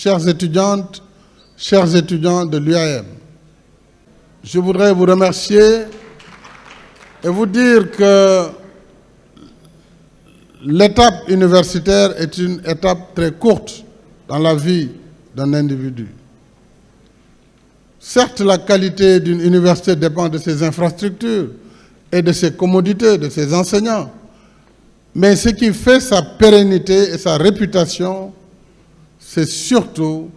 chères étudiantes, chers étudiants de l'UAM, je voudrais vous remercier et vous dire que l'étape universitaire est une étape très courte dans la vie d'un individu. Certes, la qualité d'une université dépend de ses infrastructures et de ses commodités, de ses enseignants. Mais ce qui fait sa pérennité et sa réputation, c'est surtout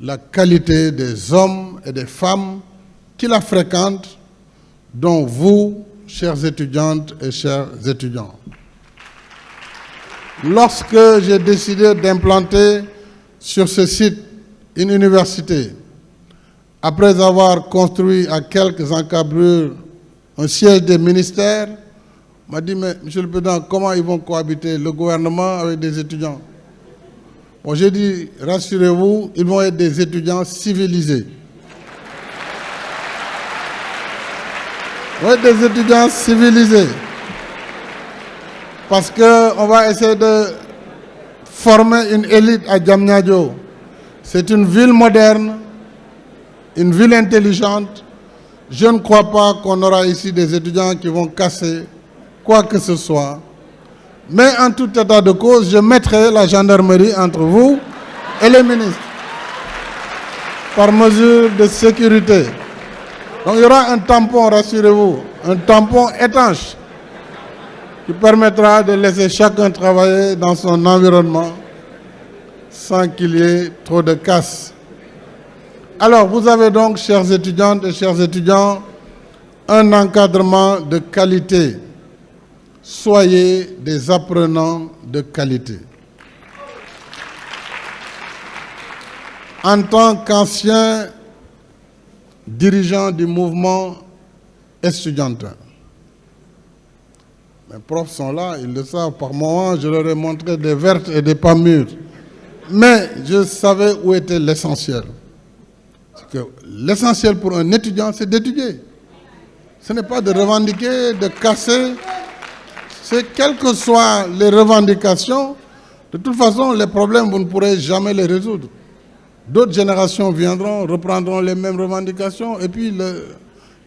la qualité des hommes et des femmes qui la fréquentent, dont vous, chères étudiantes et chers étudiants. Lorsque j'ai décidé d'implanter sur ce site une université, après avoir construit à quelques encablures un siège des ministères, m'a dit, mais Monsieur le Président, comment ils vont cohabiter le gouvernement avec des étudiants? Bon, j'ai dit, rassurez-vous, ils vont être des étudiants civilisés. Ils vont être des étudiants civilisés. Parce qu'on va essayer de former une élite à Diamniadio. C'est une ville moderne, une ville intelligente. Je ne crois pas qu'on aura ici des étudiants qui vont casser quoi que ce soit. Mais en tout état de cause, je mettrai la gendarmerie entre vous et les ministres, par mesure de sécurité. Donc il y aura un tampon, rassurez-vous, un tampon étanche, qui permettra de laisser chacun travailler dans son environnement sans qu'il y ait trop de casse. Alors, vous avez donc, chères étudiantes et chers étudiants, un encadrement de qualité. Soyez des apprenants de qualité. En tant qu'ancien dirigeant du mouvement estudiantin, mes profs sont là, ils le savent, par moments, je leur ai montré des vertes et des pas mûres. Mais je savais où était l'essentiel. L'essentiel pour un étudiant, c'est d'étudier. Ce n'est pas de revendiquer, de casser. C'est quelles que soient les revendications, de toute façon, les problèmes, vous ne pourrez jamais les résoudre. D'autres générations viendront, reprendront les mêmes revendications, et puis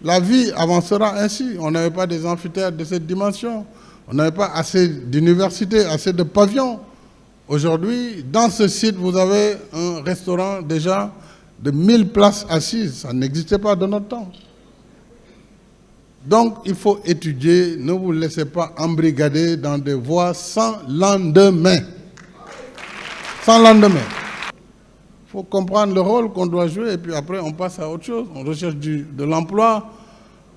la vie avancera ainsi. On n'avait pas des amphithéâtres de cette dimension. On n'avait pas assez d'universités, assez de pavillons. Aujourd'hui, dans ce site, vous avez un restaurant déjà de 1000 places assises. Ça n'existait pas de notre temps. Donc, il faut étudier. Ne vous laissez pas embrigader dans des voies sans lendemain. Sans lendemain. Il faut comprendre le rôle qu'on doit jouer et puis après, on passe à autre chose. On recherche de l'emploi.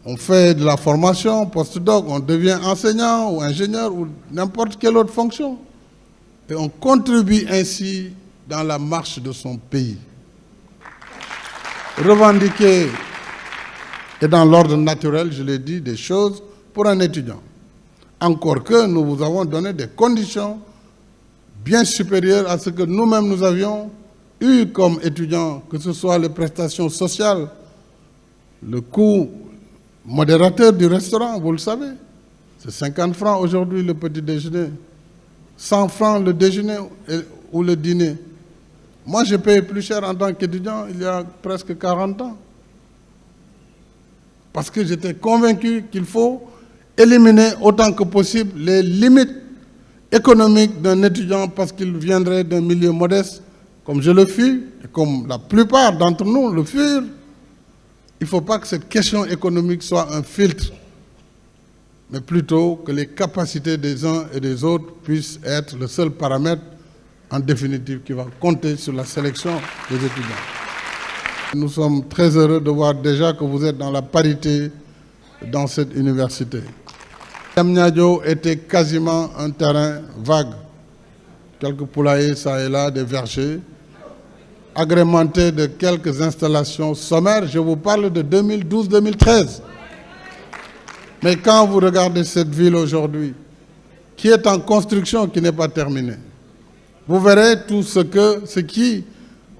On fait de la formation, post-doc, on devient enseignant ou ingénieur ou n'importe quelle autre fonction. Et on contribue ainsi dans la marche de son pays. Revendiquer est dans l'ordre naturel, je l'ai dit, des choses pour un étudiant. Encore que nous vous avons donné des conditions bien supérieures à ce que nous-mêmes nous avions eu comme étudiants, que ce soit les prestations sociales, le coût modérateur du restaurant, vous le savez. C'est 50 francs aujourd'hui le petit déjeuner, 100 francs le déjeuner ou le dîner. Moi, j'ai payé plus cher en tant qu'étudiant il y a presque 40 ans. Parce que j'étais convaincu qu'il faut éliminer autant que possible les limites économiques d'un étudiant parce qu'il viendrait d'un milieu modeste, comme je le fus, et comme la plupart d'entre nous le furent. Il ne faut pas que cette question économique soit un filtre, mais plutôt que les capacités des uns et des autres puissent être le seul paramètre, en définitive, qui va compter sur la sélection des étudiants. Nous sommes très heureux de voir déjà que vous êtes dans la parité dans cette université. Diamniadio était quasiment un terrain vague. Quelques poulaillers, ça et là, des vergers, agrémenté de quelques installations sommaires. Je vous parle de 2012-2013. Mais quand vous regardez cette ville aujourd'hui, qui est en construction, qui n'est pas terminée, vous verrez tout ce qui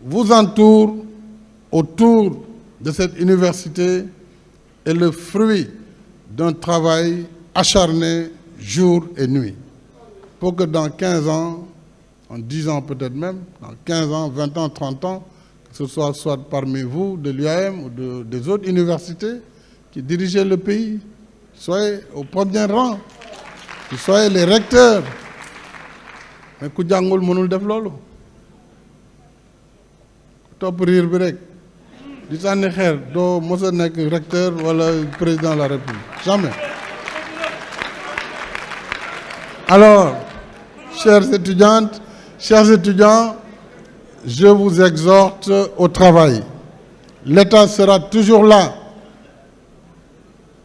vous entoure autour de cette université est le fruit d'un travail acharné jour et nuit. Pour que dans 15 ans, en 10 ans peut-être même, dans 15 ans, 20 ans, 30 ans, que ce soit parmi vous, de l'UAM ou des autres universités qui dirigent le pays, soyez au premier rang, que soyez les recteurs. Mais ku jàngul mënul def loolu topp riir bi rek di sànni xeer doo mos a nekk recteur wala président de la République jamais. Alors, chères étudiantes, chers étudiants, je vous exhorte au travail. L'État sera toujours là,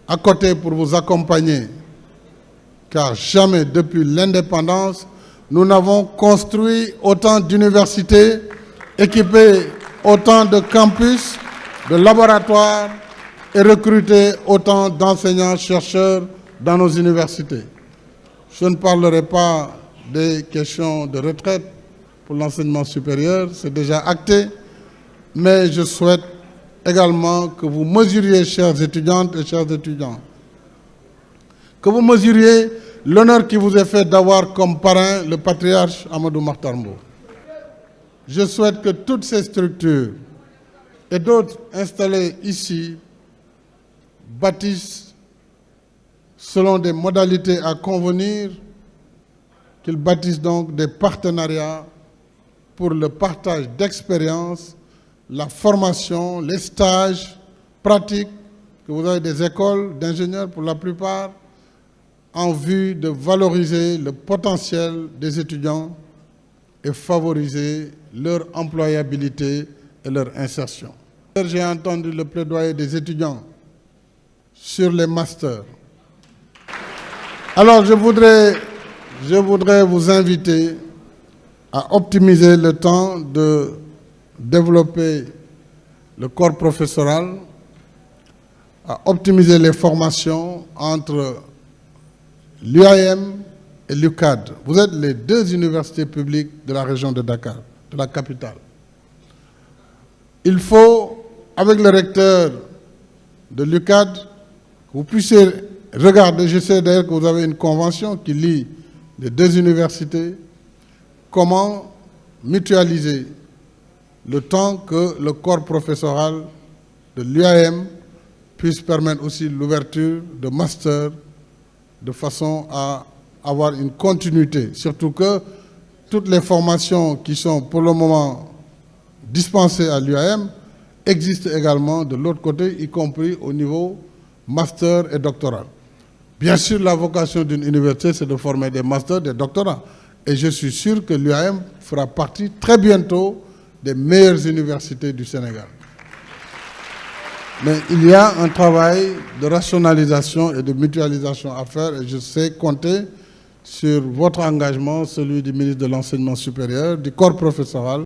à côté pour vous accompagner, car jamais depuis l'indépendance, nous n'avons construit autant d'universités, équipé autant de campus, de laboratoires et recruté autant d'enseignants-chercheurs dans nos universités. Je ne parlerai pas des questions de retraite pour l'enseignement supérieur, c'est déjà acté, mais je souhaite également que vous mesuriez, chères étudiantes et chers étudiants, que vous mesuriez l'honneur qui vous est fait d'avoir comme parrain le patriarche Amadou Mahtar Mbow. Je souhaite que toutes ces structures et d'autres installées ici bâtissent selon des modalités à convenir, qu'ils bâtissent donc des partenariats pour le partage d'expériences, la formation, les stages pratiques, que vous avez des écoles d'ingénieurs pour la plupart, en vue de valoriser le potentiel des étudiants et favoriser leur employabilité et leur insertion. J'ai entendu le plaidoyer des étudiants sur les masters. Alors je voudrais vous inviter à optimiser le temps de développer le corps professoral, à optimiser les formations entre l'UAM et l'UCAD. Vous êtes les deux universités publiques de la région de Dakar, de la capitale. Il faut, avec le recteur de l'UCAD, que vous puissiez regarder, je sais d'ailleurs que vous avez une convention qui lie les deux universités, comment mutualiser le temps que le corps professoral de l'UAM puisse permettre aussi l'ouverture de masters de façon à avoir une continuité. Surtout que toutes les formations qui sont pour le moment dispensées à l'UAM existent également de l'autre côté, y compris au niveau master et doctoral. Bien sûr, la vocation d'une université, c'est de former des masters, des doctorats. Et je suis sûr que l'UAM fera partie très bientôt des meilleures universités du Sénégal. Mais il y a un travail de rationalisation et de mutualisation à faire et je sais compter sur votre engagement, celui du ministre de l'Enseignement supérieur, du corps professoral,